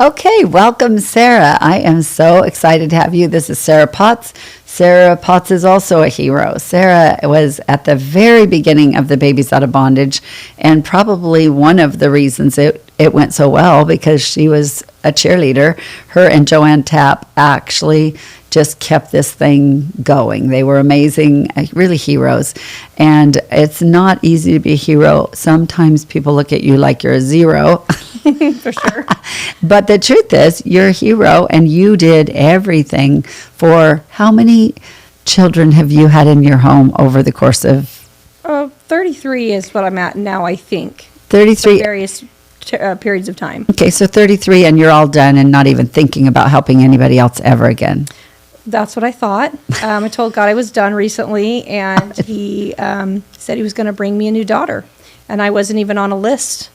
Okay, welcome, Sarah. I am so excited to have you. This is Sarah Potts. Sarah Potts is also a hero. Sarah was at the very beginning of the Babies Out of Bondage, and probably one of the reasons it went so well because she was a cheerleader. Her and Joanne Tapp actually just kept this thing going. They were amazing, really heroes. And it's not easy to be a hero. Sometimes people look at you like you're a zero. For sure. But the truth is, you're a hero, and you did everything for how many children have you had in your home over the course of 33 is what I'm at now, I think. 33? Various periods of time. Okay, so 33, and you're all done and not even thinking about helping anybody else ever again. That's what I thought. I told God I was done recently, and he said he was going to bring me a new daughter. And I wasn't even on a list.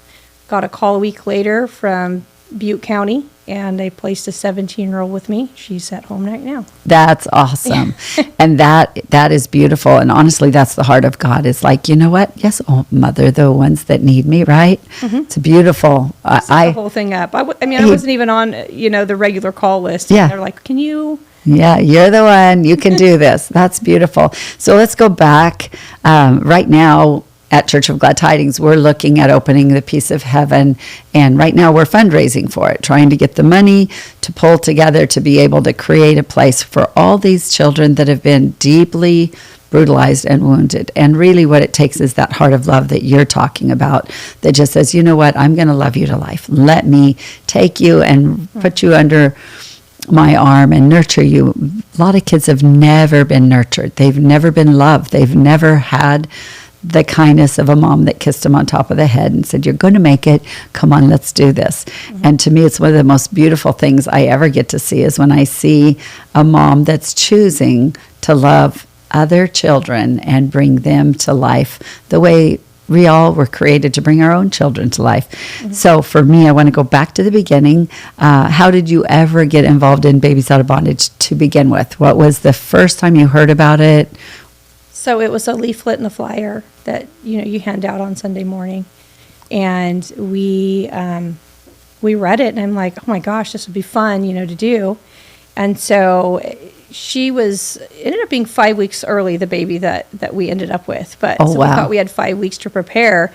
Got a call a week later from Butte County, and they placed a 17-year-old with me. She's at home right now. That's awesome. And that is beautiful. And honestly, that's the heart of God. It's like, you know what? Yes, oh, mother, the ones that need me, right? Mm-hmm. It's beautiful. The whole thing up. I wasn't even on, the regular call list. Yeah. They're like, can you... Yeah, you're the one. You can do this. That's beautiful. So let's go back. Right now at Church of Glad Tidings, we're looking at opening the Piece of Heaven. And right now we're fundraising for it, trying to get the money to pull together to be able to create a place for all these children that have been deeply brutalized and wounded. And really what it takes is that heart of love that you're talking about that just says, you know what, I'm going to love you to life. Let me take you and put you under my arm and nurture you. A lot of kids have never been nurtured. They've never been loved. They've never had the kindness of a mom that kissed them on top of the head and said, you're going to make it. Come on, let's do this. Mm-hmm. And to me, it's one of the most beautiful things I ever get to see is when I see a mom that's choosing to love other children and bring them to life the way we all were created to bring our own children to life. Mm-hmm. So for me, I want to go back to the beginning. How did you ever get involved in Babies Out of Bondage to begin with? What was the first time you heard about it? So it was a leaflet and a flyer that, you hand out on Sunday morning. And we read it, and I'm like, oh my gosh, this would be fun, to do. And so it ended up being 5 weeks early, the baby that we ended up with. But wow. We thought we had 5 weeks to prepare.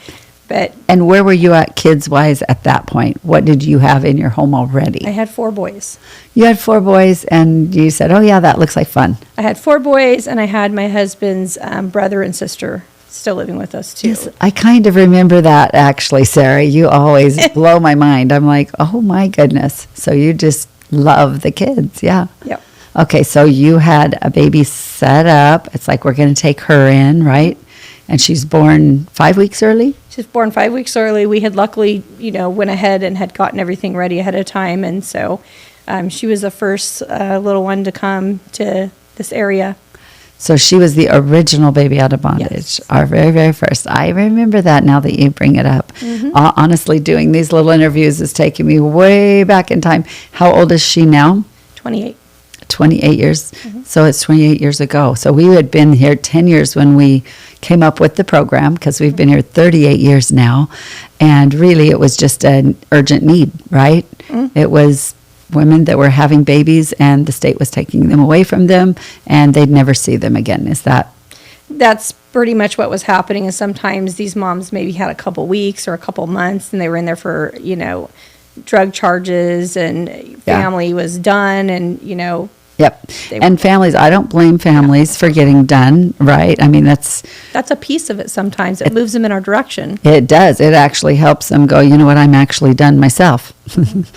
And where were you at kids-wise at that point? What did you have in your home already? I had 4 boys. You had 4 boys, and you said, oh yeah, that looks like fun. I had 4 boys, and I had my husband's brother and sister still living with us too. Yes, I kind of remember that actually, Sarah. You always blow my mind. I'm like, oh my goodness. So you just love the kids, yeah. Yep. Okay, so you had a baby set up. It's like we're going to take her in, right? And she's born 5 weeks early? She's born 5 weeks early. We had luckily, went ahead and had gotten everything ready ahead of time. And so she was the first little one to come to this area. So she was the original Baby Out of Bondage, yes. Our very, very first. I remember that now that you bring it up. Mm-hmm. Honestly, doing these little interviews is taking me way back in time. How old is she now? 28. 28 years. Mm-hmm. So it's 28 years ago. So we had been here 10 years when we came up with the program, because we've been here 38 years now. And really, it was just an urgent need, right? Mm-hmm. It was women that were having babies, and the state was taking them away from them, and they'd never see them again. That's pretty much what was happening. And sometimes these moms maybe had a couple weeks or a couple months, and they were in there for, drug charges, and family was done, and, Yep. And families, I don't blame families for getting done, right? I mean, that's a piece of it sometimes. It moves them in our direction. It does. It actually helps them go, you know what, I'm actually done myself.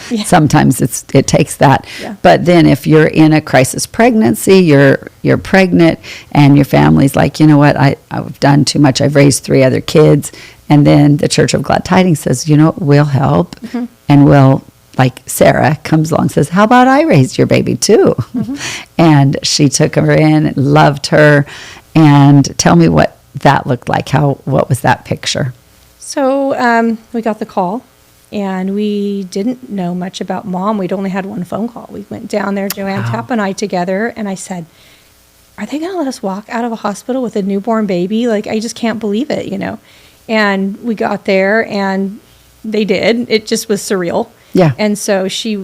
Yeah. Sometimes it takes that. Yeah. But then if you're in a crisis pregnancy, you're pregnant, and your family's like, you know what, I've done too much. I've raised 3 other kids. And then the Church of Glad Tidings says, you know what, we'll help, mm-hmm. and we'll, like Sarah comes along and says, how about I raised your baby too? Mm-hmm. And she took her in, loved her. And tell me what that looked like. What was that picture? So we got the call, and we didn't know much about Mom. We'd only had one phone call. We went down there, Joanne Tapp and I together, and I said, are they going to let us walk out of a hospital with a newborn baby? Like, I just can't believe it, And we got there, and they did. It just was surreal. Yeah. And so she,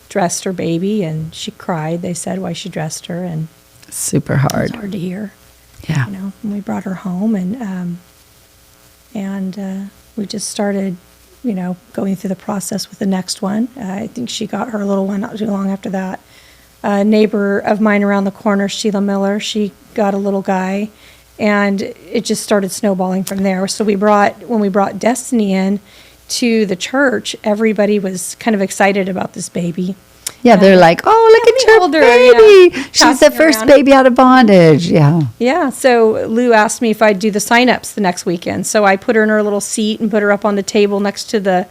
dressed her baby, and she cried. They said why she dressed her, and Super it was hard. hard to hear. Yeah. And we brought her home, and we just started, going through the process with the next one. I think she got her little one not too long after that. A neighbor of mine around the corner, Sheila Miller, she got a little guy, and it just started snowballing from there. So when we brought Destiny in to the church, everybody was kind of excited about this baby. Yeah, they're like, oh, look at your older, baby. yeah. She's the Passing first around. baby out of bondage. Yeah. Yeah, so Lou asked me if I'd do the sign-ups the next weekend. So I put her in her little seat and put her up on the table next to the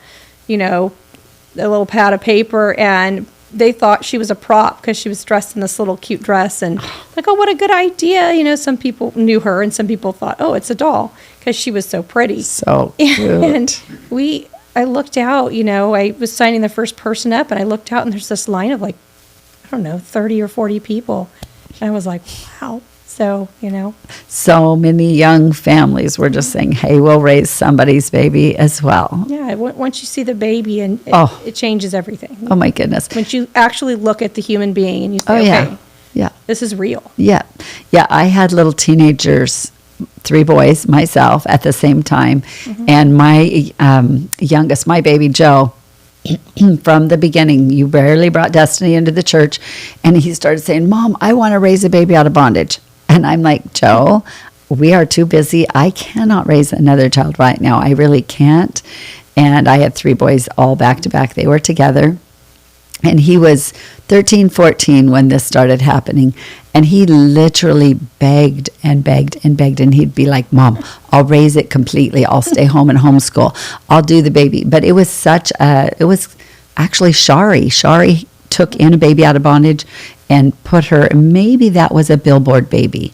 little pad of paper, and they thought she was a prop because she was dressed in this little cute dress, and like, oh, what a good idea. Some people knew her, and some people thought, oh, it's a doll because she was so pretty. So And cute. I looked out, I was signing the first person up, and I looked out, and there's this line of 30 or 40 people. And I was like, wow. So, So many young families were just saying, hey, we'll raise somebody's baby as well. yeah, once you see the baby, and Oh. it changes everything. Oh, my goodness. Once you actually look at the human being and you say, Oh, yeah. okay, Yeah. this is real. Yeah. Yeah. I had little teenagers, 3 boys myself at the same time. And my youngest, my baby Joe, from the beginning, you barely brought Destiny into the church. And he started saying, Mom, I want to raise a baby out of bondage. And I'm like, Joe, we are too busy. I cannot raise another child right now. I really can't. And I had 3 boys all back to back. They were together. And he was 13, 14 when this started happening. And he literally begged and begged and begged. And he'd be like, Mom, I'll raise it completely. I'll stay home and homeschool. I'll do the baby. But it was it was actually Shari. Shari took in a baby out of bondage and put her, maybe that was a billboard baby.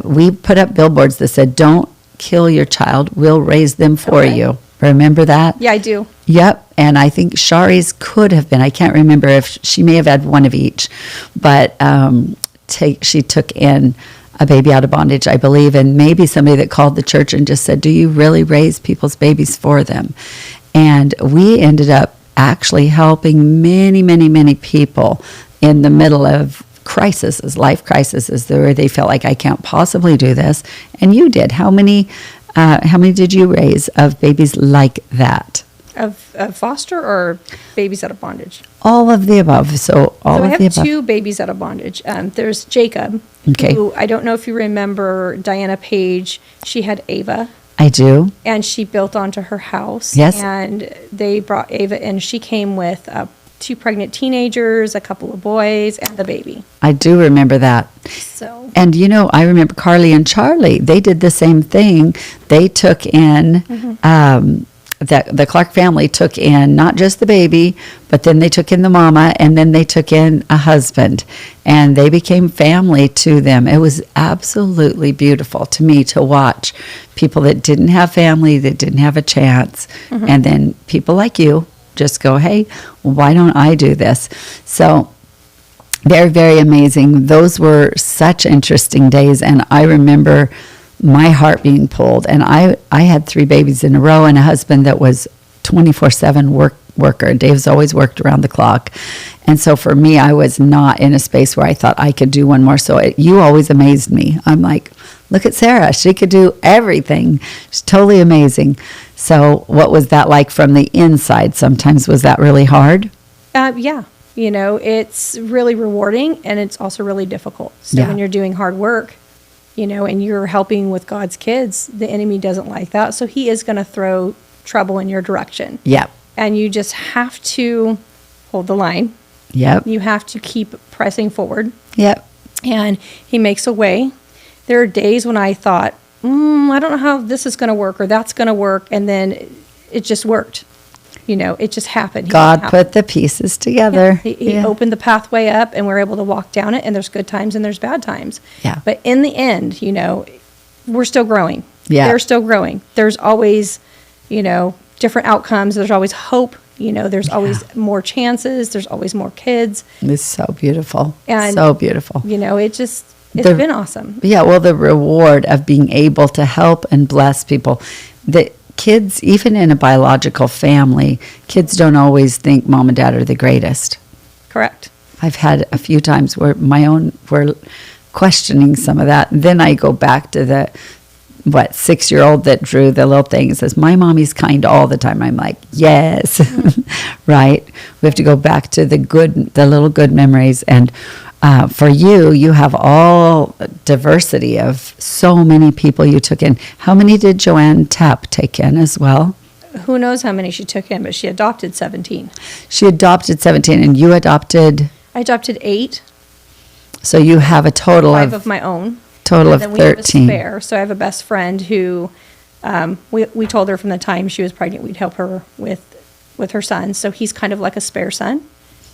We put up billboards that said, don't kill your child. We'll raise them for Okay. you. Remember that? Yeah, I do. Yep. And I think Shari's could have been, I can't remember if she may have had one of each, but she took in a baby out of bondage, I believe, and maybe somebody that called the church and just said, do you really raise people's babies for them? And we ended up actually helping many, many, many people in the middle of crises, life crises, where they felt like, I can't possibly do this. And you did. How many did you raise of babies like that? Of foster or babies out of bondage? All of the above. So all So I of the have above. 2 babies out of bondage. There's Jacob, Okay. who I don't know if you remember Diana Page. She had Ava, I do. and she built onto her house. Yes. And they brought Ava in. She came with 2 pregnant teenagers, a couple of boys, and the baby. I do remember that. So And I remember Carly and Charlie. They did the same thing. They took in the Clark family took in not just the baby, but then they took in the mama, and then they took in a husband, and they became family to them. It was absolutely beautiful to me to watch people that didn't have family, that didn't have a chance, and then people like you just go, hey, why don't I do this? So they're very amazing. Those were such interesting days, and I remember my heart being pulled. And I had 3 babies in a row and a husband that was 24/7 worker. Dave's always worked around the clock. And so for me, I was not in a space where I thought I could do one more. So you always amazed me. I'm like, look at Sarah. She could do everything. She's totally amazing. So what was that like from the inside? Sometimes was that really hard? yeah, it's really rewarding, and it's also really difficult. So Yeah. when you're doing hard work, and you're helping with God's kids, the enemy doesn't like that. So he is going to throw trouble in your direction. Yep. And you just have to hold the line. Yep. You have to keep pressing forward. Yep. And he makes a way. There are days when I thought, I don't know how this is going to work or that's going to work. And then it just worked. It just happened. He God just put the pieces together. Yeah, he opened the pathway up, and we're able to walk down it, and there's good times and there's bad times. Yeah. But in the end, we're still growing. Yeah. They're still growing. There's always, different outcomes. There's always hope. There's always more chances. There's always more kids. It's so beautiful. And, so beautiful. It's The- been awesome. Yeah, well, the reward of being able to help and bless people. kids, even in a biological family, kids don't always think mom and dad are the greatest. Correct. I've had a few times where my own were questioning some of that. And then I go back to the 6-year-old that drew the little thing and says, my mommy's kind all the time. I'm like, yes, right? We have to go back to the little good memories. And for you have all diversity of so many people you took in. How many did Joanne Tapp take in as well? Who knows how many she took in, but she adopted 17. She adopted 17, and you adopted? I adopted 8. So you have a total 5 of of my own. Total of And then 13. we have a spare. So I have a best friend who, we told her from the time she was pregnant we'd help her with her son. So he's kind of like a spare son,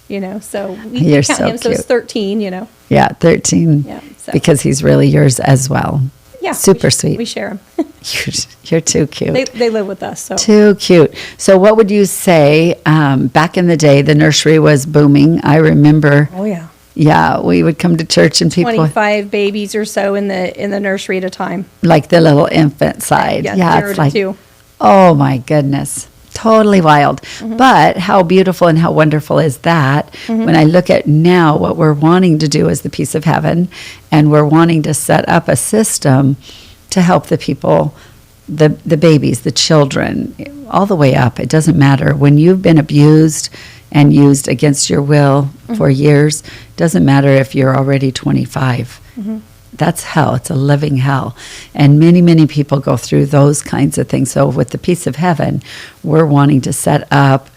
So we You're count so him. So it's cute. 13, Yeah, 13. Yeah, so. Because he's really yours as well. Yeah, Super sweet. We share him. You're too cute. They live with us. So Too cute. So what would you say, back in the day, the nursery was booming. I remember, oh yeah, yeah, we would come to church and people, 25 babies or so in the nursery at a time. like the little infant side. Yeah, 0 it's to like, 2. oh my goodness. Totally wild. But how beautiful and how wonderful is that when I look at now what we're wanting to do as the piece of heaven, and we're wanting to set up a system to help the people, the babies, the children, all the way up. It doesn't matter. When you've been abused and used against your will for years, it doesn't matter if you're already 25. That's hell. It's a living hell. And many, many people go through those kinds of things. So with the piece of heaven, we're wanting to set up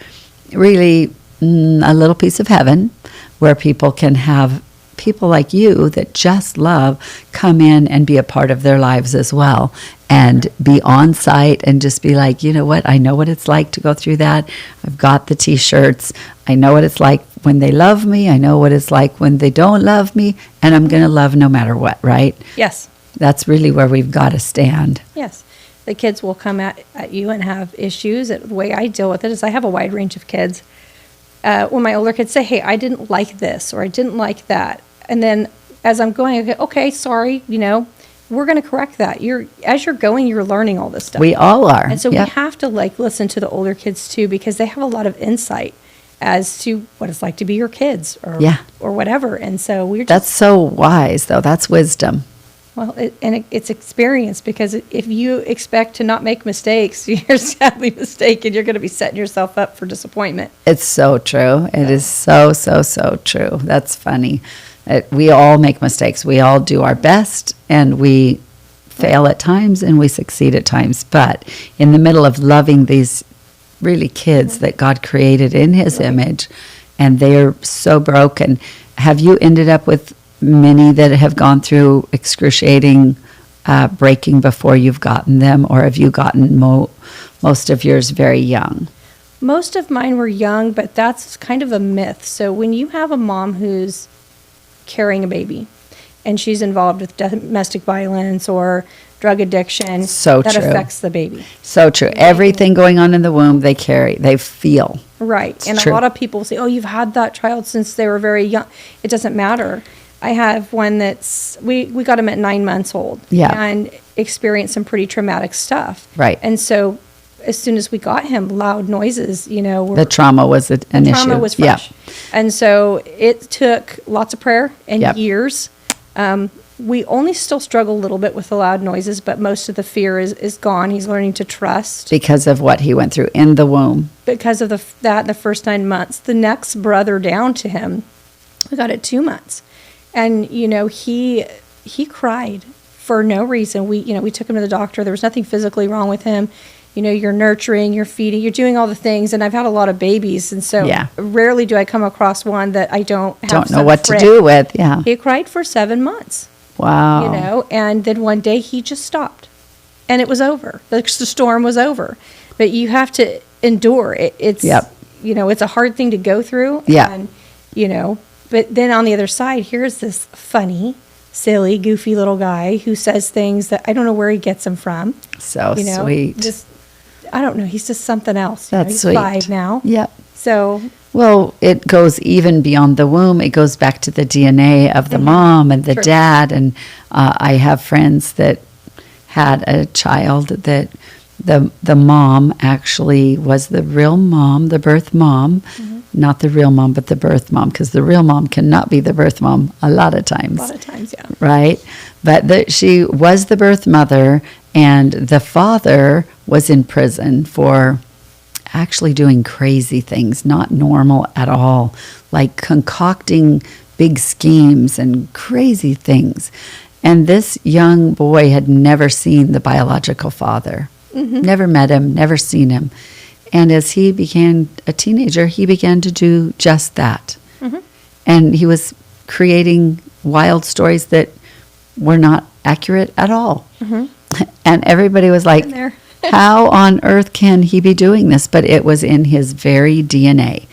really a little piece of heaven where people can have people like you that just love come in and be a part of their lives as well, and be on site and just be like, you know what, I know what it's like to go through that. I've got the t-shirts. I know what it's like when they love me. I know what it's like when they don't love me, and I'm going to love no matter what, right? Yes. That's really where we've got to stand. Yes. The kids will come at you and have issues. The way I deal with it is I have a wide range of kids. When my older kids say, hey, I didn't like this or I didn't like that. And then as I'm going, I go, okay, sorry, we're going to correct that. As you're going, you're learning all this stuff. We all are. And so Yep. we have to listen to the older kids too, because they have a lot of insight as to what it's like to be your kids or Yeah. or whatever. And so we're just, That's so wise, though. That's wisdom. it's experience, because if you expect to not make mistakes, you're sadly mistaken. You're going to be setting yourself up for disappointment. It's so true. It is so, so, so true. That's funny. We all make mistakes. We all do our best, and we fail at times, and we succeed at times. But in the middle of loving these really kids that God created in His image, and they're so broken, have you ended up with many that have gone through excruciating breaking before you've gotten them, or have you gotten most of yours very young? Most of mine were young, but that's kind of a myth. So when you have a mom who's carrying a baby and she's involved with domestic violence or drug addiction, So that true. affects the baby. So true. Everything going on in the womb, they feel. Right. And true. a lot of people say, oh, you've had that child since they were very young. It doesn't matter. I have one that's, we got him at 9 months old. Yeah. And experienced some pretty traumatic stuff. Right. And so as soon as we got him, loud noises, were. The trauma was an issue. Trauma was fresh. And so it took lots of prayer and Yep. years. We only still struggle a little bit with the loud noises, but most of the fear is gone. He's learning to trust. Because of what he went through in the womb. Because of the first 9 months. The next brother down to him, we got it 2 months. And, he cried for no reason. We took him to the doctor. There was nothing physically wrong with him. You're nurturing, you're feeding, you're doing all the things. And I've had a lot of babies. And so Yeah. rarely do I come across one that I don't have Don't know some what to frick. do with. Yeah. He cried for 7 months, Wow. and then one day he just stopped and it was over. The storm was over. But you have to endure it. It's, Yep. It's a hard thing to go through. Yeah. And, but then on the other side, here's this funny, silly, goofy little guy who says things that I don't know where he gets them from. So sweet. Just, I don't know. He's just something else. That's He's sweet. 5 now. Yep. So, Well, it goes even beyond the womb. It goes back to the DNA of the mom and the True. dad. And I have friends that had a child that the mom actually was the real mom, the birth mom, not the real mom, but the birth mom, because the real mom cannot be the birth mom a lot of times. A lot of times, yeah. Right? But she was the birth mother, and the father was in prison for actually doing crazy things, not normal at all, like concocting big schemes and crazy things. And this young boy had never seen the biological father, never met him, never seen him. And as he became a teenager, he began to do just that. And he was creating wild stories that were not accurate at all. And everybody was like, Been there. how on earth can he be doing this? But it was in his very DNA.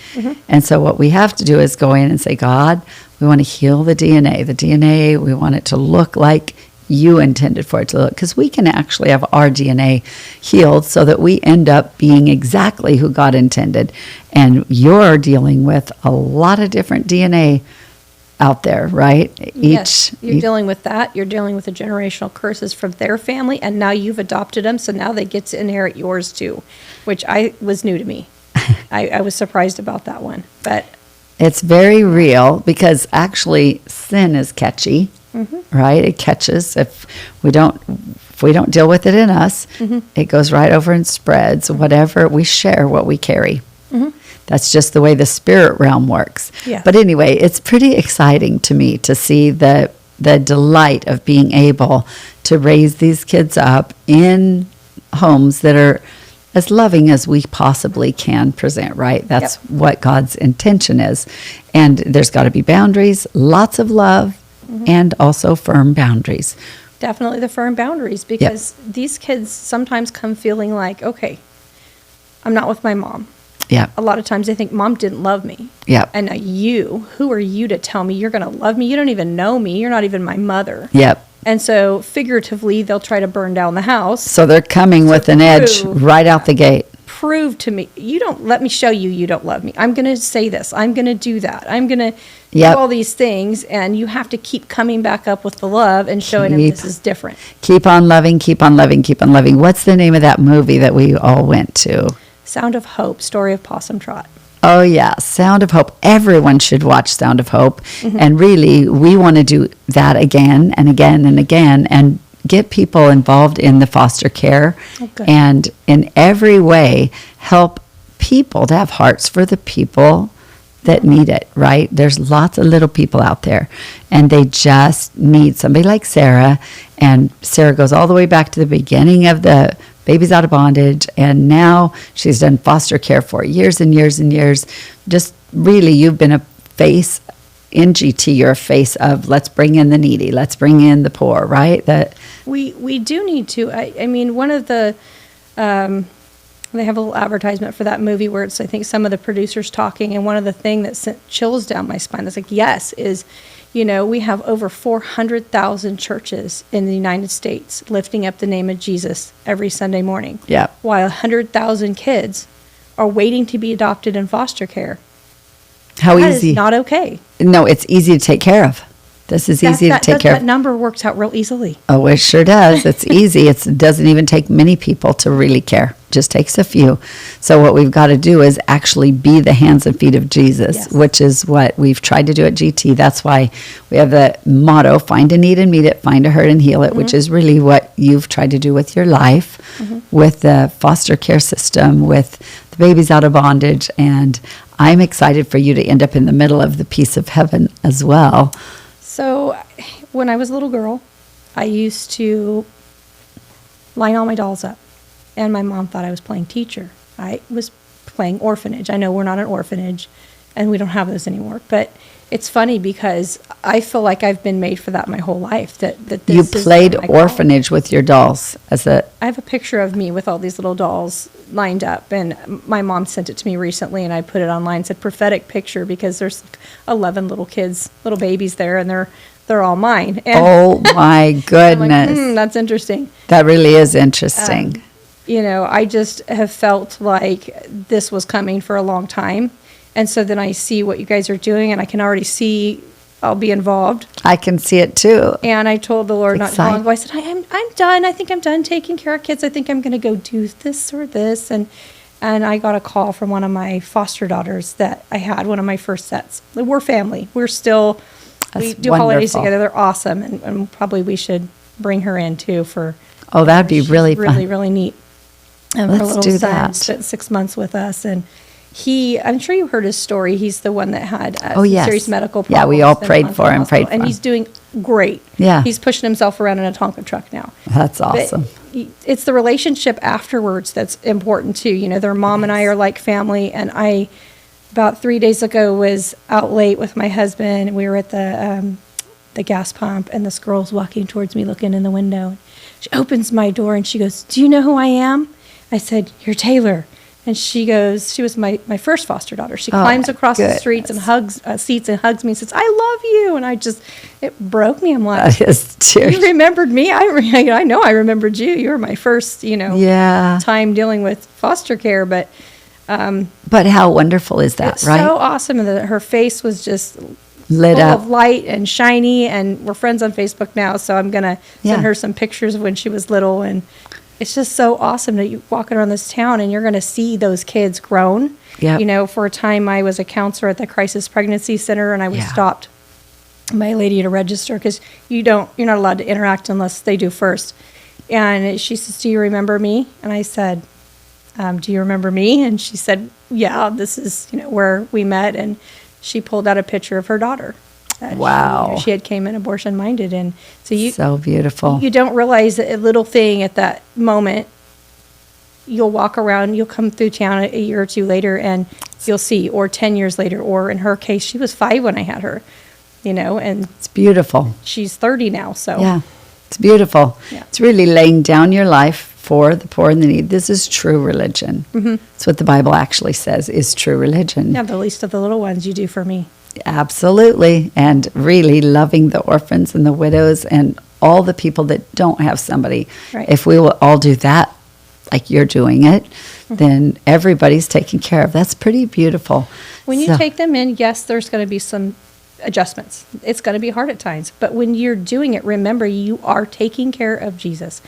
And so what we have to do is go in and say, God, we want to heal the DNA. The DNA, we want it to look like you intended for it to look. Because we can actually have our DNA healed so that we end up being exactly who God intended. And you're dealing with a lot of different DNA out there, right? Yes, you're dealing with that. You're dealing with the generational curses from their family, and now you've adopted them, so now they get to inherit yours too, which was new to me. I was surprised about that one, but it's very real because actually sin is catchy, right? It catches if we don't deal with it in us. It goes right over and spreads. Whatever we share, what we carry. That's just the way the spirit realm works. Yeah. But anyway, it's pretty exciting to me to see the delight of being able to raise these kids up in homes that are as loving as we possibly can present, right? That's what God's intention is. And there's got to be boundaries, lots of love, and also firm boundaries. definitely the firm boundaries, because these kids sometimes come feeling like, okay, I'm not with my mom. Yeah. A lot of times they think mom didn't love me. Yeah. And now who are you to tell me you're going to love me? You don't even know me. You're not even my mother. Yep. And so figuratively, they'll try to burn down the house. So they're coming with an edge prove- right out the gate. Prove to me, let me show you don't love me. I'm going to say this. I'm going to do that. I'm going to Yep. do all these things. And you have to keep coming back up with the love and showing them Keep- this is different. Keep on loving, keep on loving, keep on loving. What's the name of that movie that we all went to? Sound of Hope, Story of Possum Trot. Oh, yeah. Sound of Hope. Everyone should watch Sound of Hope. And really, we want to do that again and again and again and get people involved in the foster care Okay. and in every way help people to have hearts for the people that need it, right? There's lots of little people out there, and they just need somebody like Sarah. And Sarah goes all the way back to the beginning of the Babies Out of Bondage, and now she's done foster care for years and years and years. Just really, you've been a face in GT. You're a face of let's bring in the needy, let's bring in the poor, right? That We do need to. I mean, one of the, they have a little advertisement for that movie where it's, I think, some of the producers talking, and one of the things that sent chills down my spine, I was like, yes, is, we have over 400,000 churches in the United States lifting up the name of Jesus every Sunday morning. Yeah. While 100,000 kids are waiting to be adopted in foster care. how That easy? is not okay. No, it's easy to take care of. This is easy to take care That of. number works out real easily. Oh, it sure does. It's easy. It doesn't even take many people to really care. Just takes a few. So what we've got to do is actually be the hands and feet of Jesus, Yes. which is what we've tried to do at GT. That's why we have the motto, find a need and meet it, find a hurt and heal it, which is really what you've tried to do with your life, with the foster care system, with the Babies Out of Bondage. And I'm excited for you to end up in the middle of the peace of heaven as well. So when I was a little girl, I used to line all my dolls up, and my mom thought I was playing teacher. I was playing orphanage. I know we're not an orphanage, and we don't have those anymore, but it's funny because I feel like I've been made for that my whole life. That this You is played my call. orphanage with your dolls as a I have a picture of me with all these little dolls lined up, and my mom sent it to me recently, and I put it online. It's a prophetic picture because there's 11 little kids, little babies there, and they're all mine. And Oh my I'm like, goodness. that's interesting. That really is interesting. I just have felt like this was coming for a long time. And so then I see what you guys are doing, and I can already see I'll be involved. I can see it too. And I told the Lord not too long Exciting. ago, I said, I'm done. I think I'm done taking care of kids. I think I'm going to go do this or this. And I got a call from one of my foster daughters that I had, one of my first sets. We're family. We That's do holidays wonderful. together. They're awesome. And probably we should bring her in too for. Oh, that'd be she's really really, fun. really neat. Her Let's little do son that. spent 6 months with us, and I'm sure you heard his story. He's the one that had Oh, yes. serious medical problems. Yeah, we all and prayed gone to for the him, hospital, prayed for and him. he's doing great. Yeah. He's pushing himself around in a Tonka truck now. That's But awesome. it's the relationship afterwards that's important too. You know, their mom and I are like family, and I about 3 days ago was out late with my husband. We were at the gas pump, and this girl's walking towards me looking in the window. She opens my door and she goes, "Do you know who I am?" I said, "You're Taylor." And she goes, she was my first foster daughter. She climbs my across the streets and goodness. hugs seats and hugs me and says, "I love you." And it broke me. I'm like, That is tears. you remembered me? I know I remembered you. You were my first, Yeah. time dealing with foster care. But But how wonderful is that, it's right? so awesome. And her face was just Lit full up. of light and shiny. And we're friends on Facebook now. So I'm going to Yeah. send her some pictures of when she was little. And it's just so awesome that you're walking around this town and you're going to see those kids grown. Yep. For a time I was a counselor at the Crisis Pregnancy Center, and I was Yeah. stopped by a lady to register because you're not allowed to interact unless they do first. And she says, "Do you remember me?" And I said, "Do you remember me?" And she said, "Yeah, this is where we met." And she pulled out a picture of her daughter. that Wow. she had came in abortion minded, and so So beautiful. you don't realize that a little thing at that moment. You'll walk around, you'll come through town a year or two later, and you'll see, or 10 years later, or in her case, she was 5 when I had her, and It's beautiful. she's 30 now. So Yeah. It's beautiful. Yeah. It's really laying down your life for the poor and the needy. This is true religion. Mm-hmm. It's what the Bible actually says is true religion. yeah, the least of the little ones you do for me. Absolutely. And really loving the orphans and the widows and all the people that don't have somebody. Right. If we will all do that, like you're doing it, then everybody's taken care of. That's pretty beautiful. When you So- take them in, yes, there's going to be some adjustments. It's going to be hard at times, but when you're doing it, remember you are taking care of Jesus.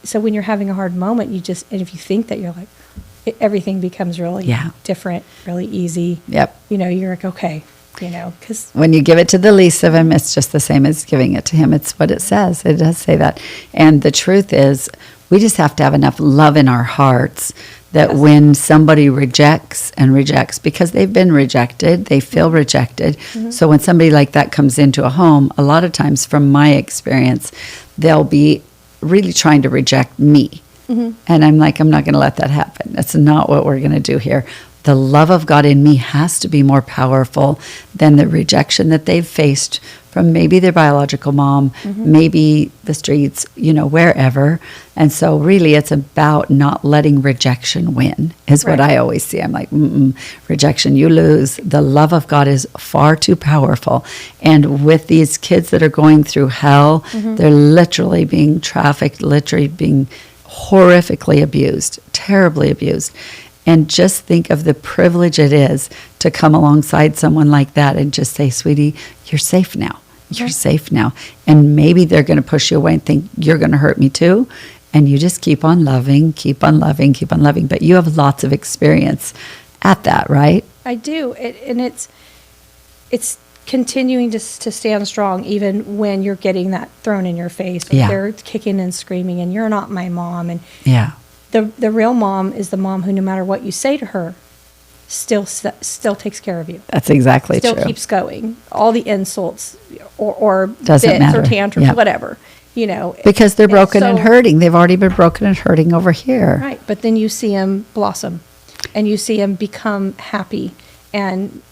So when you're having a hard moment, and if you think that you're like, everything becomes really different, really easy. Yep. You're like, okay, because When you give it to the least of him, it's just the same as giving it to him. It's what it says. It does say that. And the truth is, we just have to have enough love in our hearts that Yes. when somebody rejects, because they've been rejected, they feel rejected. So when somebody like that comes into a home, a lot of times from my experience, they'll be really trying to reject me. And I'm like, I'm not going to let that happen. That's not what we're going to do here. The love of God in me has to be more powerful than the rejection that they've faced from maybe their biological mom, maybe the streets, wherever. And so really it's about not letting rejection win is what Right. I always see. I'm like, rejection, you lose. The love of God is far too powerful. And with these kids that are going through hell, they're literally being trafficked, literally being horrifically abused, terribly abused. And just think of the privilege it is to come alongside someone like that and just say, "Sweetie, you're safe now. You're safe now." And maybe they're going to push you away and think, "You're going to hurt me too." And you just keep on loving, keep on loving, keep on loving. But you have lots of experience at that, right? I do, and it's continuing to stand strong even when you're getting that thrown in your face. Yeah. They're kicking and screaming, and you're not my mom. And Yeah. the real mom is the mom who, no matter what you say to her, still takes care of you. That's exactly Still true. keeps going. All the insults or Doesn't bits matter. or tantrums, Yeah. whatever. Because they're broken and so- hurting. They've already been broken and hurting over here. Right, but then you see him blossom, and you see him become happy and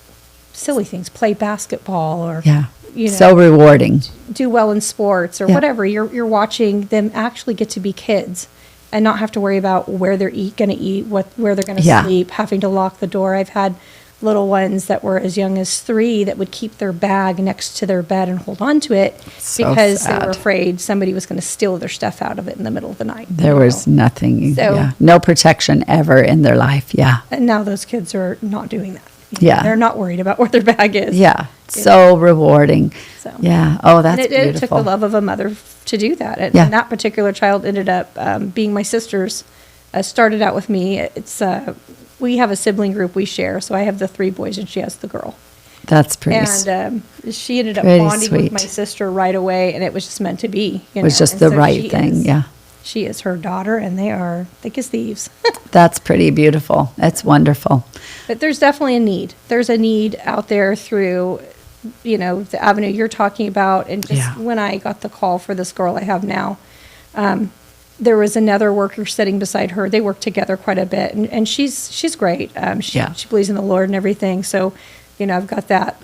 silly things, play basketball or Yeah. you know, So rewarding. do well in sports or Yeah. whatever. You're watching them actually get to be kids and not have to worry about where they're going to eat, where they're going to Yeah. sleep, having to lock the door. I've had little ones that were as young as 3 that would keep their bag next to their bed and hold on to it So because they sad. were afraid somebody was going to steal their stuff out of it in the middle of the night. There was nothing, So- no protection ever in their life. Yeah. And now those kids are not doing that. Yeah. They're not worried about where their bag is. Yeah. So rewarding. So. Yeah. Oh, that's And beautiful. it took the love of a mother to do that. And, Yeah. and that particular child ended up being my sister's. Started out with me. It's we have a sibling group we share. So I have the 3 boys and she has the girl. That's pretty. And she ended up pretty bonding sweet. with my sister right away, and it was just meant to be. It was just And the so right she thing. is- Yeah. She is her daughter, and they are thick as thieves. That's pretty beautiful. That's wonderful. But there's definitely a need. There's a need out there through, the avenue you're talking about. And just Yeah. when I got the call for this girl I have now, there was another worker sitting beside her. They work together quite a bit, and she's great. She believes in the Lord and everything. So, I've got that.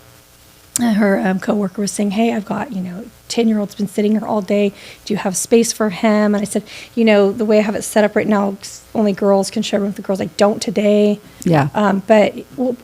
Her coworker was saying, "Hey, I've got 10-year-old's been sitting here all day. Do you have space for him?" And I said, "The way I have it set up right now, only girls can share room with the girls. I don't today. Yeah. But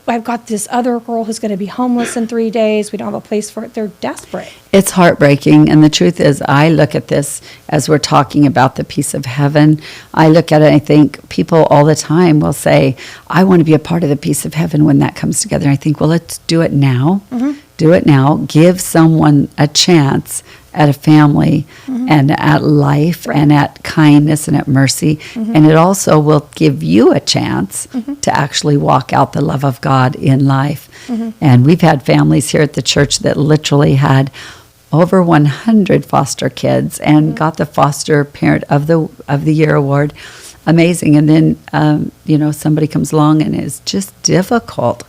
I've got this other girl who's going to be homeless in 3 days. We don't have a place for it. They're desperate." It's heartbreaking. And the truth is, I look at this as we're talking about the peace of heaven. I look at it and I think people all the time will say, "I want to be a part of the peace of heaven when that comes together." And I think, well, let's do it now. Mm-hmm. Do it now. Give someone a chance at a family and at life and at kindness and at mercy. And it also will give you a chance to actually walk out the love of God in life. And we've had families here at the church that literally had over 100 foster kids and got the Foster Parent of the Year award. Amazing. And then, somebody comes along and it's just difficult.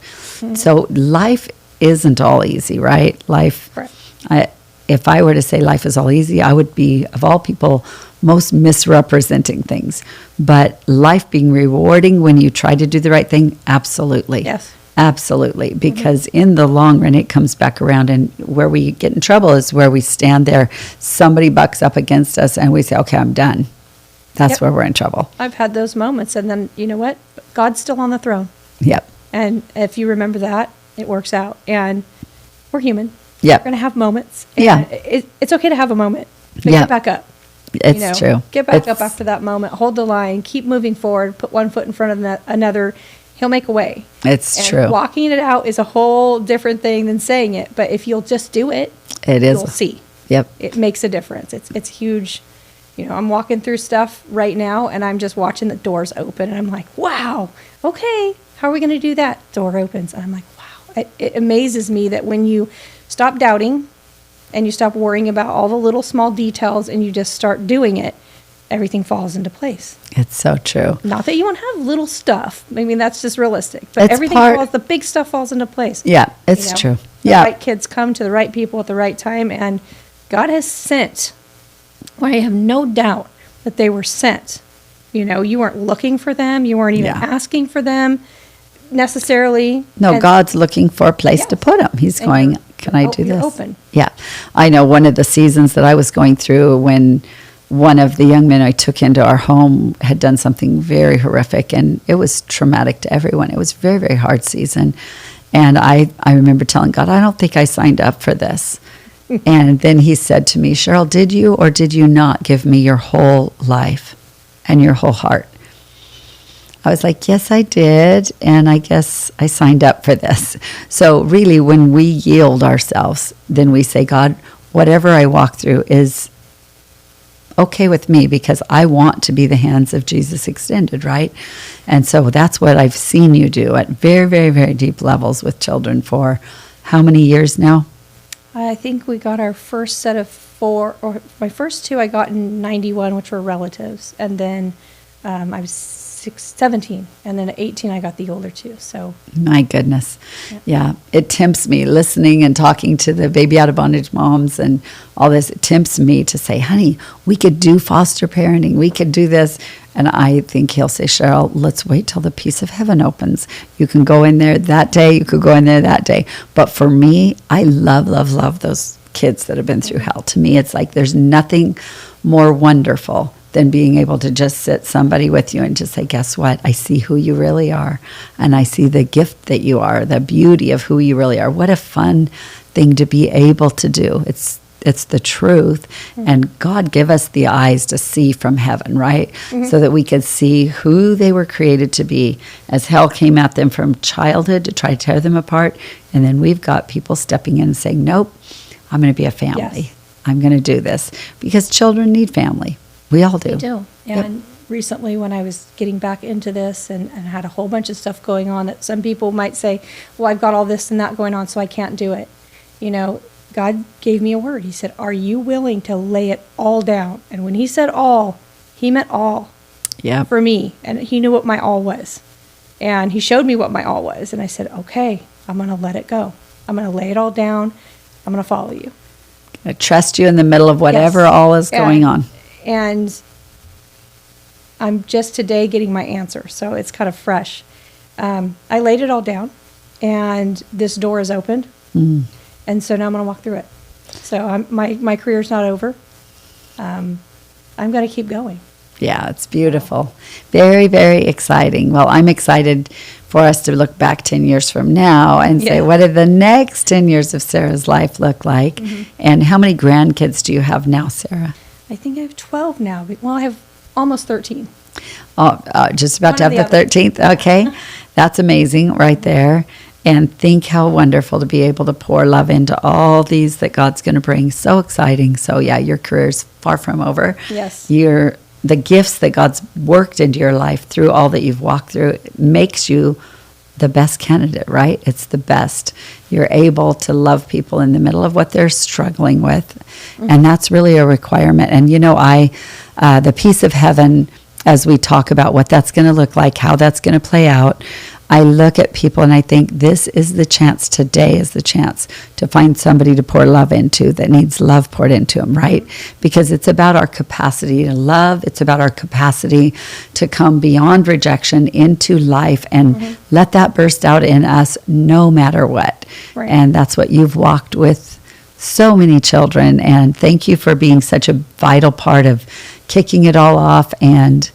So life isn't all easy, right? Life, Right. if I were to say life is all easy, I would be, of all people, most misrepresenting things. But life being rewarding when you try to do the right thing, absolutely. Yes. Absolutely. Because in the long run, it comes back around. And where we get in trouble is where we stand there, somebody bucks up against us, and we say, "Okay, I'm done." That's Yep. where we're in trouble. I've had those moments, and then you know what? God's still on the throne, Yep. and if you remember that, it works out. And we're human. Yep. We're gonna have moments. And Yeah. it's okay to have a moment, but Yeah. get back up. It's true. Get back It's- up after that moment. Hold the line. Keep moving forward. Put one foot in front of another. He'll make a way. It's And true. walking it out is a whole different thing than saying it. But if you'll just do it, It is. you'll see. Yep. It makes a difference. It's huge. I'm walking through stuff right now, and I'm just watching the doors open, and I'm like, wow, okay, how are we going to do that? Door opens, and I'm like, wow. It amazes me that when you stop doubting and you stop worrying about all the little small details and you just start doing it, everything falls into place. It's so true. Not that you won't have little stuff. I mean, that's just realistic. But It's everything the big stuff falls into place. Yeah, it's true. The Yeah. right kids come to the right people at the right time, and God has sent. Well, I have no doubt that they were sent. You weren't looking for them. You weren't even Yeah. asking for them necessarily. No, And- God's looking for a place to Yes. put them. He's And going, you're- "Can I do you're this?" open. Yeah. I know one of the seasons that I was going through when one of the young men I took into our home had done something very horrific, and it was traumatic to everyone. It was a very, very hard season. And I remember telling God, "I don't think I signed up for this." And then he said to me, "Cheryl, did you or did you not give me your whole life and your whole heart?" I was like, "Yes, I did. And I guess I signed up for this." So really, when we yield ourselves, then we say, "God, whatever I walk through is okay with me because I want to be the hands of Jesus extended," right? And so that's what I've seen you do at very, very, very deep levels with children for how many years now? I think we got our first set of 4, or my first 2 I got in 91, which were relatives. And then I was 17. And then at 18, I got the older 2. So My goodness. Yeah. It tempts me listening and talking to the baby out of bondage moms and all this. It tempts me to say, "Honey, we could do foster parenting. We could do this." And I think he'll say, "Cheryl, let's wait till the peace of heaven opens. You can go in there that day. You could go in there that day." But for me, I love, love, love those kids that have been through hell. To me, it's like there's nothing more wonderful than being able to just sit somebody with you and just say, "Guess what? I see who you really are. And I see the gift that you are, the beauty of who you really are." What a fun thing to be able to do. It's it's the truth. And God give us the eyes to see from heaven, right? So that we could see who they were created to be, as hell came at them from childhood to try to tear them apart. And then we've got people stepping in and saying, nope, I'm going to be a family. Yes. I'm going to do this, because children need family. We all do. They do. Yep. And recently, when I was getting back into this and had a whole bunch of stuff going on, that some people might say, well, I've got all this and that going on, so I can't do it. You know, God gave me a word. He said, are you willing to lay it all down? And when he said all, he meant all Yeah. for me. And he knew what my all was. And he showed me what my all was. And I said, okay, I'm going to let it go. I'm going to lay it all down. I'm going to follow you. I trust you in the middle of whatever Yes. all is going on. And I'm just today getting my answer, so it's kind of fresh. I laid it all down, and this door is opened, and so now I'm going to walk through it. So my career's not over. I'm going to keep going. Yeah, it's beautiful. Very, very exciting. Well, I'm excited for us to look back 10 years from now and say, Yeah. what did the next 10 years of Sarah's life look like? And how many grandkids do you have now, Sarah? I think I have 12 now. Well, I have almost 13. Oh, just about to One have or the the other. 13th. Okay. That's amazing right there. And think how wonderful to be able to pour love into all these that God's going to bring. So exciting. So, yeah, your career's far from over. Yes. The gifts that God's worked into your life through all that you've walked through makes you the best candidate, right? It's the best. You're able to love people in the middle of what they're struggling with. And that's really a requirement. And, you know, the peace of heaven, as we talk about what that's going to look like, how that's going to play out, I look at people and I think this is the chance, today is the chance to find somebody to pour love into that needs love poured into them, right? Because it's about our capacity to love. It's about our capacity to come beyond rejection into life and let that burst out in us no matter what. Right. And that's what you've walked with so many children. And thank you for being such a vital part of kicking it all off. And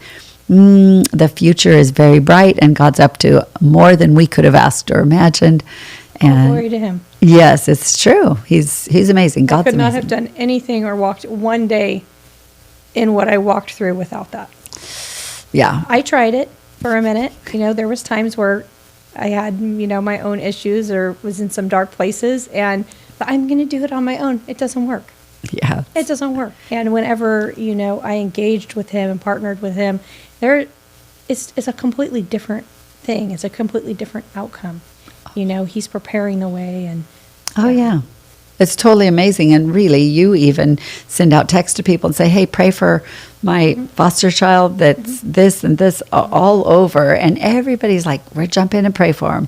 the future is very bright, and God's up to more than we could have asked or imagined. And Glory to him. yes, it's true. He's amazing. I God's could not amazing. have done anything or walked one day in what I walked through without that. Yeah. I tried it for a minute. You know, there was times where I had, you know, my own issues or was in some dark places, and thought, I'm going to do it on my own. It doesn't work. Yeah. It doesn't work. And whenever, you know, I engaged with him and partnered with him, it's a completely different thing. It's a completely different outcome. You know, he's preparing the way. And Oh, yeah. It's totally amazing. And really, you even send out texts to people and say, hey, pray for my foster child that's this and this all over. And everybody's like, we're jump in and pray for him.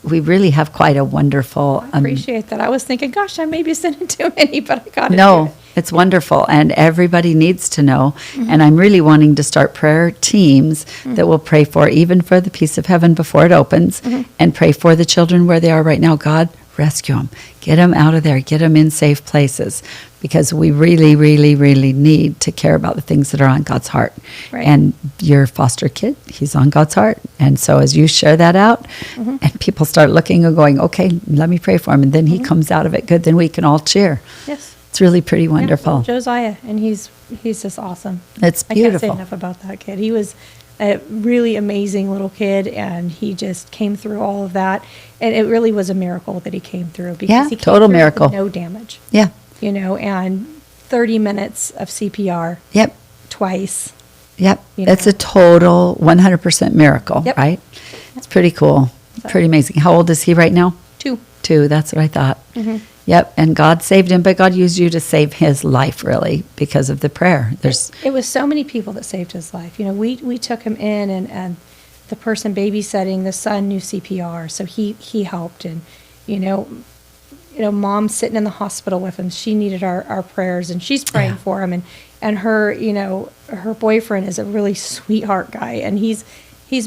We really have quite a wonderful. I appreciate that. I was thinking, gosh, I maybe sending too many, but I got to do No, it. it's wonderful. And everybody needs to know. And I'm really wanting to start prayer teams that will pray for, even for the peace of heaven before it opens, and pray for the children where they are right now. God, rescue them. Get them out of there. Get them in safe places. Because we really, really, really need to care about the things that are on God's heart. Right. And your foster kid, he's on God's heart. And so as you share that out, and people start looking and going, okay, let me pray for him. And then he comes out of it good, then we can all cheer. Yes. It's really pretty Yeah, wonderful. Josiah, and he's just awesome. It's I can't say beautiful. enough about that kid. He was a really amazing little kid, and he just came through all of that. And it really was a miracle that he came through, because Yeah, he came total through with miracle. no damage, Yeah. you know, and 30 minutes of CPR Yep. twice. Yep. You It's know. a total 100% miracle, Yep. right? It's pretty cool. Pretty amazing. How old is he right now? 2. 2. That's what I thought. Mm-hmm. Yep. And God saved him, but God used you to save his life, really, because of the prayer. It was so many people that saved his life. You know, we took him in, and the person babysitting the son knew CPR, so he helped. And you know, mom sitting in the hospital with him, she needed our prayers, and she's praying for him. And her, you know, her boyfriend is a really sweetheart guy, and he's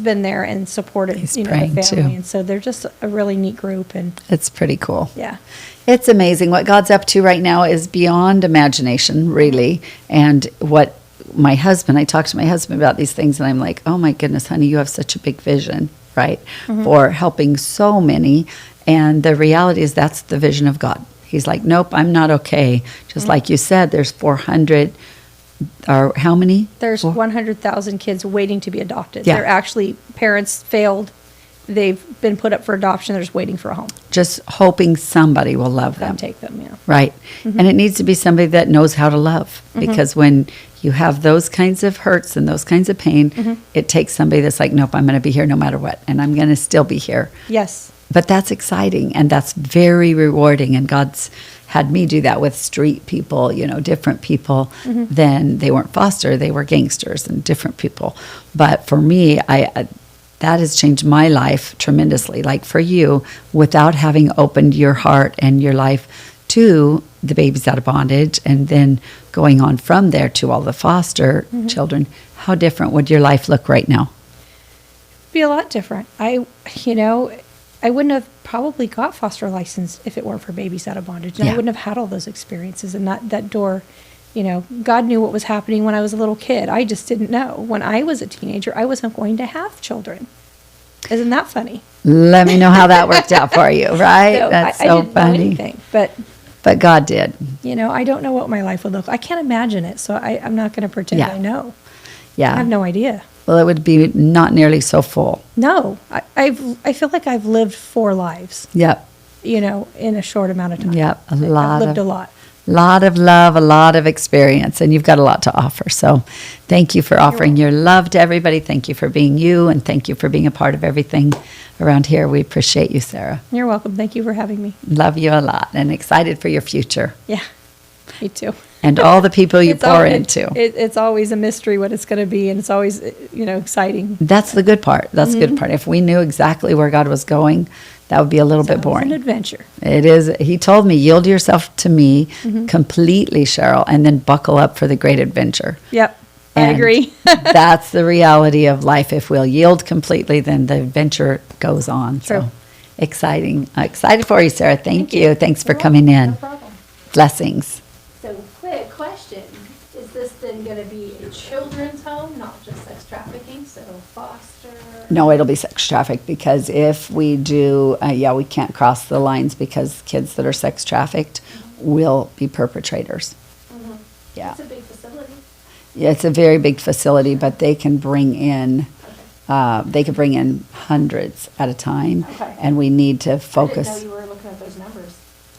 been there and supported, He's you know, praying, the family. too. And so they're just a really neat group. And It's pretty cool. yeah, It's amazing. What God's up to right now is beyond imagination, really. And what I talk to my husband about these things, and I'm like, oh my goodness, honey, you have such a big vision, right? For helping so many. And the reality is that's the vision of God. He's like, nope, I'm not okay. Just like you said, there's 400, or how many? There's 100,000 kids waiting to be adopted. Yeah. They're actually, parents failed. They've been put up for adoption. They're just waiting for a home. Just hoping somebody will love them. Come take them, yeah. Right. And it needs to be somebody that knows how to love, because when you have those kinds of hurts and those kinds of pain, it takes somebody that's like, nope, I'm going to be here no matter what, and I'm going to still be here. Yes. But that's exciting, and that's very rewarding, and God's had me do that with street people, different people. Then they weren't foster, they were gangsters and different people. But for me, that has changed my life tremendously. Like for you, without having opened your heart and your life to the babies out of bondage, and then going on from there to all the foster children, how different would your life look right now? Be a lot different. I wouldn't have probably got foster license if it weren't for babies out of bondage. And I Yeah. wouldn't have had all those experiences, and that door, God knew what was happening when I was a little kid. I just didn't know. When I was a teenager, I wasn't going to have children. Isn't that funny? Let me know how that worked out for you, right? So That's I so didn't know funny. anything, but But God did. I don't know what my life would look like. I can't imagine it, so I'm not going to pretend Yeah. I know. Yeah. I have no idea. Well, it would be not nearly so full. No, I feel like I've lived 4 lives, Yep. in a short amount of time. Yep. I've lived a lot. Lot of love, a lot of experience, and you've got a lot to offer. So thank you for offering your love to everybody. Thank you for being you, and thank you for being a part of everything around here. We appreciate you, Sarah. You're welcome. Thank you for having me. Love you a lot, and excited for your future Yeah, me too. and all the people you pour into. It's always a mystery what it's going to be, and it's always, exciting. That's the good part. That's the good part. If we knew exactly where God was going, that would be a little bit It's boring. an adventure. It is. He told me, yield yourself to me completely, Cheryl, and then buckle up for the great adventure. Yep, I And agree. That's the reality of life. If we'll yield completely, then the adventure goes on. True. So exciting. Excited for you, Sarah. Thank you. Thanks for coming in. No problem. Blessings. So, quick question. Is this then going to be a children's home, not just sex trafficking? So, foster? No, it'll be sex trafficked, because if we do, we can't cross the lines, because kids that are sex trafficked will be perpetrators. Yeah. It's a big facility. Yeah, it's a very big facility, but they can bring in, hundreds at a time. Okay. And we need to I focus. didn't know you were looking at those numbers.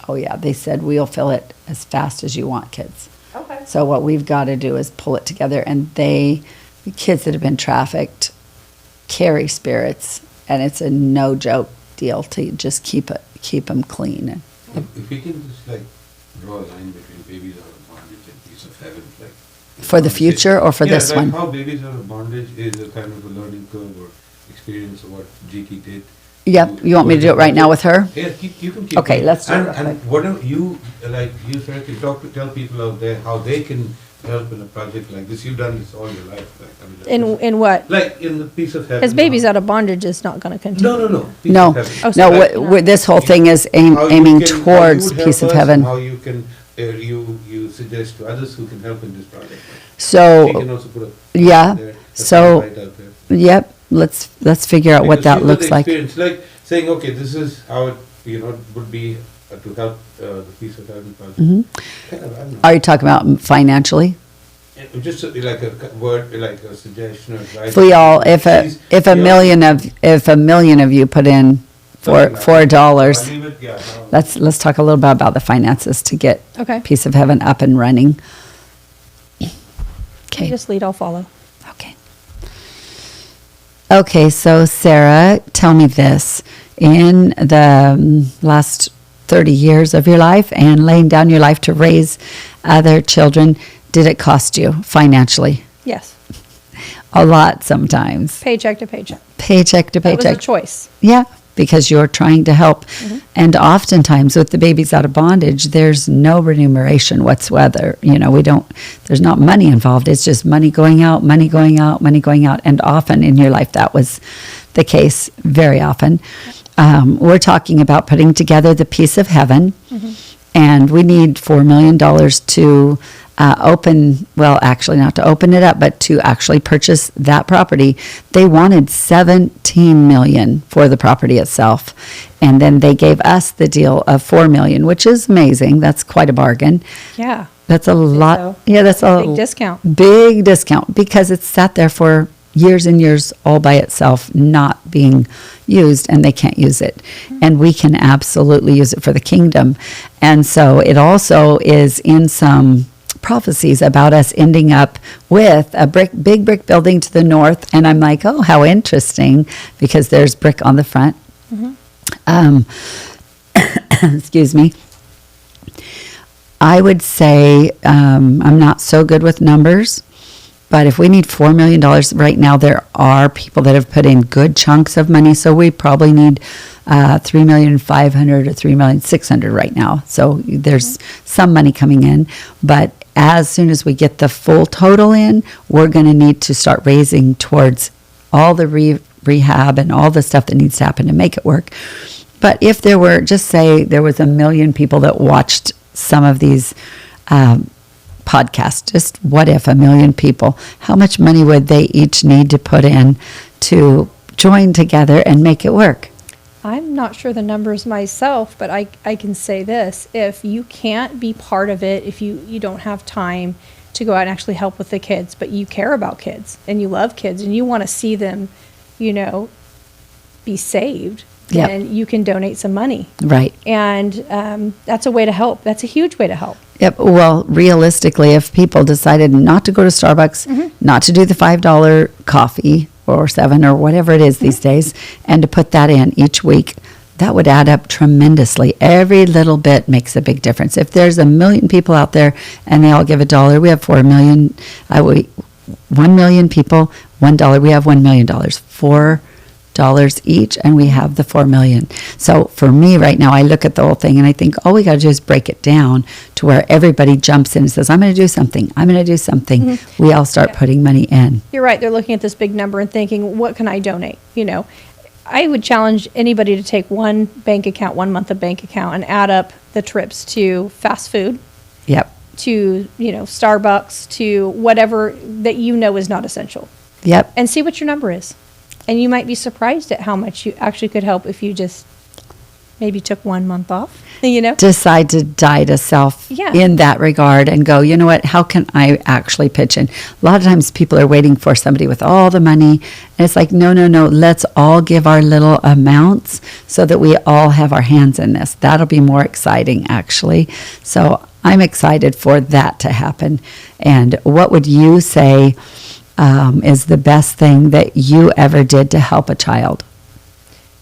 Oh, yeah, they said we'll fill it as fast as you want, kids. Okay. So what we've got to do is pull it together, and the kids that have been trafficked carry spirits, and it's a no joke deal to just keep them clean. If we can just draw a line between babies out of bondage and piece of heaven, For the future or for this one? How babies out of bondage is a kind of a learning curve or experience of what GT did. Yep, you want me to do it right now with her? Yeah, you can keep Okay, going. let's do it. And whatever you Sarah, can tell people out there how they can help in a project like this. You've done this all your life. In what? In the piece of heaven. Because babies out of bondage is not going to continue. No. Piece No, of heaven. Oh, no, sorry. this whole thing is How you aiming can- how you towards would help peace of us heaven. and How you can, you suggest to others who can help in this project. We So, can also put a. yeah, there, a so- slide out there. yep, let's figure out what Because that you know looks the like. experience, like saying, okay, this is how it, would be to help the Peace of Heaven project. Kind of, I don't know. Are you talking about financially? Just like a word, like a suggestion or advice. If we all, if Please, a million of you put in something like $4, I'll leave it, yeah, no. let's talk a little bit about the finances to get Okay. Peace of Heaven up and running. You Okay, just lead, I'll follow. okay. Okay, so Sarah, tell me this. In the last 30 years of your life and laying down your life to raise other children, did it cost you financially? Yes. A lot sometimes. Paycheck to paycheck. Paycheck to That was a paycheck. choice. Yeah, because you're trying to help. And oftentimes with the babies out of bondage, there's no remuneration whatsoever. There's not money involved. It's just money going out, money going out, money going out. And often in your life, that was the case very often. We're talking about putting together the Peace of Heaven, and we need $4 million to actually not to open it up, but to actually purchase that property, they wanted $17 million for the property itself. And then they gave us the deal of $4 million, which is amazing. That's quite a bargain. Yeah. That's a lot. So, Yeah, that's a big discount. Big discount because it's sat there for years and years all by itself, not being used, and they can't use it. And we can absolutely use it for the kingdom. And so it also is in some prophecies about us ending up with a big brick building to the north. And I'm like, oh, how interesting, because there's brick on the front. Excuse me. I would say I'm not so good with numbers, but if we need $4 million right now, there are people that have put in good chunks of money. So we probably need $3,500,000 or $3,600,000 right now. So there's some money coming in, but as soon as we get the full total in, we're going to need to start raising towards all the rehab and all the stuff that needs to happen to make it work. But if there were, just say there was 1 million people that watched some of these podcasts, just what if 1 million people, how much money would they each need to put in to join together and make it work? I'm not sure the numbers myself, but I can say this. If you can't be part of it, if you don't have time to go out and actually help with the kids, but you care about kids and you love kids and you want to see them, be saved, Yep. then you can donate some money. Right. And that's a way to help. That's a huge way to help. Yep. Well, realistically, if people decided not to go to Starbucks, not to do the $5 coffee or $7 or whatever it is these days, and to put that in each week, that would add up tremendously. Every little bit makes a big difference. If there's 1 million people out there and they all give $1, we have 4 million. 1 million people, $1. We have $1 million. $4 each, and we have the 4 million. So for me right now, I look at the whole thing and I think all we got to do is break it down to where everybody jumps in and says, I'm going to do something. I'm going to do something. We all start putting money in. You're right. They're looking at this big number and thinking, what can I donate? I would challenge anybody to take one bank account, 1 month of bank account, and add up the trips to fast food, Yep. to, Starbucks, to whatever that is not essential, Yep. and see what your number is. And you might be surprised at how much you actually could help if you just maybe took 1 month off, Decide to die to self Yeah. in that regard and go, you know what, how can I actually pitch in? A lot of times people are waiting for somebody with all the money. And it's like, no, let's all give our little amounts so that we all have our hands in this. That'll be more exciting, actually. So I'm excited for that to happen. And what would you say is the best thing that you ever did to help a child?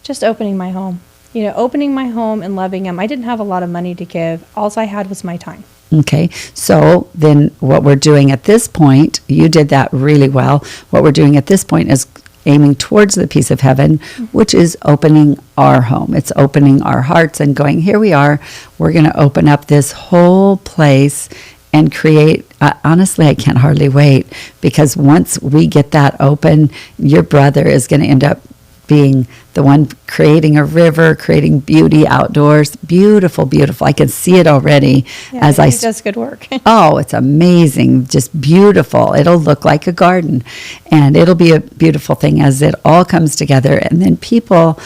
Just opening my home. Opening my home and loving them. I didn't have a lot of money to give. All I had was my time. Okay, so then what we're doing at this point, you did that really well. What we're doing at this point is aiming towards the peace of heaven, which is opening our home. It's opening our hearts and going, here we are. We're going to open up this whole place and create, honestly, I can't hardly wait, because once we get that open, your brother is going to end up being the one creating a river, creating beauty outdoors. Beautiful, beautiful. I can see it already as He does good work. Oh, it's amazing. Just beautiful. It'll look like a garden, and it'll be a beautiful thing as it all comes together. And then people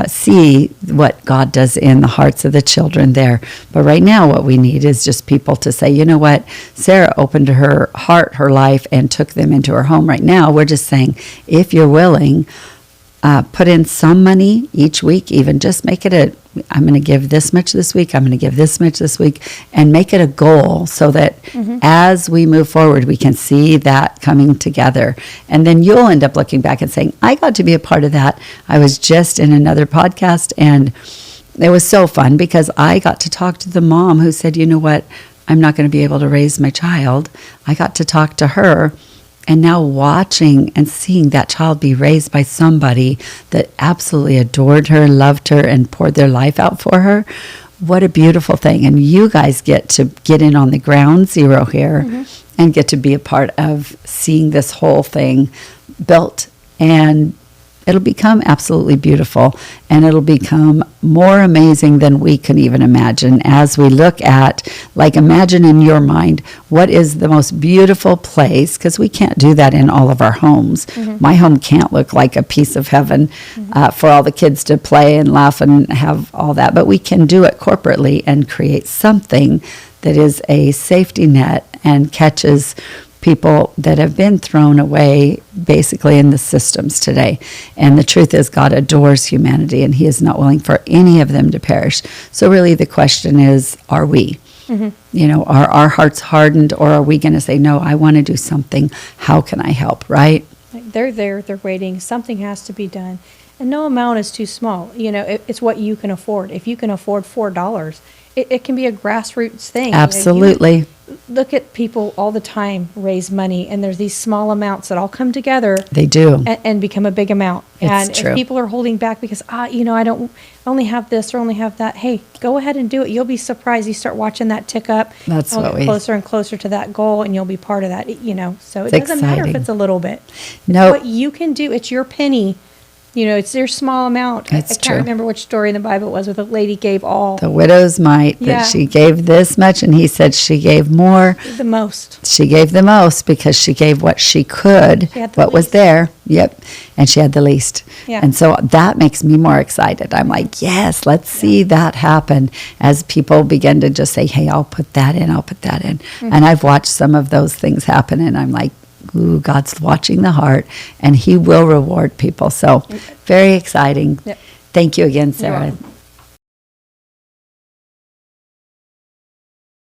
see what God does in the hearts of the children there. But right now, what we need is just people to say, you know what? Sarah opened her heart, her life, and took them into her home. Right now, we're just saying, if you're willing, put in some money each week, even just make it I'm going to give this much this week, I'm going to give this much this week, and make it a goal so that as we move forward, we can see that coming together. And then you'll end up looking back and saying, I got to be a part of that. I was just in another podcast, and it was so fun because I got to talk to the mom who said, you know what, I'm not going to be able to raise my child. I got to talk to her. And now watching and seeing that child be raised by somebody that absolutely adored her, loved her, and poured their life out for her, what a beautiful thing. And you guys get to get in on the ground zero here and get to be a part of seeing this whole thing built and it'll become absolutely beautiful, and it'll become more amazing than we can even imagine as we look at, like, imagine in your mind, what is the most beautiful place, because we can't do that in all of our homes. My home can't look like a piece of heaven for all the kids to play and laugh and have all that, but we can do it corporately and create something that is a safety net and catches people that have been thrown away basically in the systems today. And the truth is, God adores humanity, and he is not willing for any of them to perish. So really the question is, are we? You know, are our hearts hardened, or are we going to say, no, I want to do something. How can I help, right? Like, they're there, they're waiting. Something has to be done. And no amount is too small. You know, it's what you can afford. If you can afford $4, it can be a grassroots thing. You know, Absolutely. look at people all the time raise money, and there's these small amounts that all come together. They do. And become a big amount. It's And true. if people are holding back because, you know, I only have this or only have that, hey, go ahead and do it. You'll be surprised. You start watching that tick up. That's you'll what get we- closer and closer to that goal, and you'll be part of that, you know. So it It's doesn't matter if exciting. it's a little bit. No. What you can do, it's your penny. You know, it's your small amount. It's I can't true. remember which story in the Bible it was where the lady gave all, The widow's mite, Yeah. that she gave this much, and he said she gave more. the most. She gave the most because she gave what she could, She had the what was least. there. Yep. And she had the least. Yeah. And so that makes me more excited. I'm like, yes, let's see that happen as people begin to just say, hey, I'll put that in, I'll put that in. Mm-hmm. And I've watched some of those things happen, and I'm like, ooh, God's watching the heart, and he will reward people. So very exciting. Yep. Thank you again, You're Sarah. welcome.